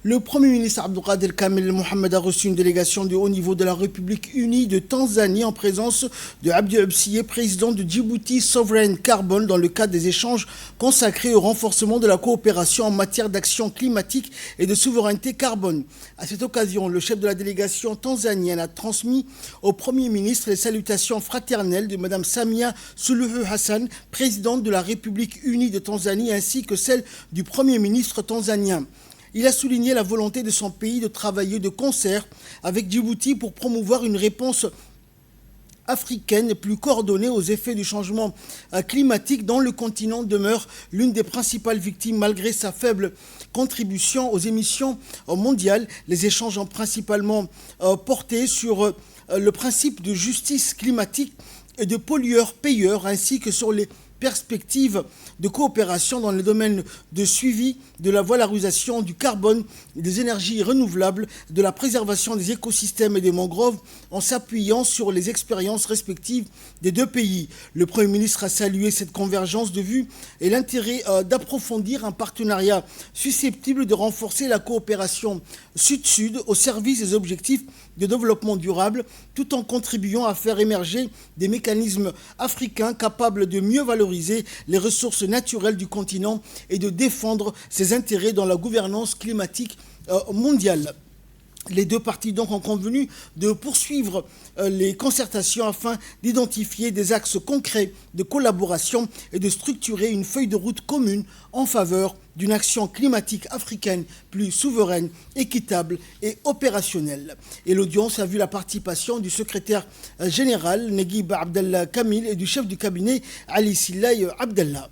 Le Premier ministre Abdelkader Kamel Mohamed a reçu une délégation de haut niveau de la République unie de Tanzanie en présence de Abdi Absiye, président de Djibouti Sovereign Carbon, dans le cadre des échanges consacrés au renforcement de la coopération en matière d'action climatique et de souveraineté carbone. À cette occasion, le chef de la délégation tanzanienne a transmis au Premier ministre les salutations fraternelles de Mme Samia Suluhu Hassan, présidente de la République unie de Tanzanie, ainsi que celles du Premier ministre tanzanien. Il a souligné la volonté de son pays de travailler de concert avec Djibouti pour promouvoir une réponse africaine plus coordonnée aux effets du changement climatique dont le continent demeure l'une des principales victimes malgré sa faible contribution aux émissions mondiales. Les échanges ont principalement porté sur le principe de justice climatique et de pollueur-payeur ainsi que sur les perspectives de coopération dans le domaine de suivi de la valorisation du carbone, des énergies renouvelables, de la préservation des écosystèmes et des mangroves en s'appuyant sur les expériences respectives des deux pays. Le Premier ministre a salué cette convergence de vues et l'intérêt d'approfondir un partenariat susceptible de renforcer la coopération sud-sud au service des objectifs de développement durable tout en contribuant à faire émerger des mécanismes africains capables de mieux valoriser les ressources naturelles du continent et de défendre ses intérêts dans la gouvernance climatique mondiale. Les deux parties donc ont convenu de poursuivre les concertations afin d'identifier des axes concrets de collaboration et de structurer une feuille de route commune en faveur d'une action climatique africaine plus souveraine, équitable et opérationnelle. Et l'audience a vu la participation du secrétaire général Neguib Abdallah Kamil et du chef du cabinet Ali Silay Abdallah.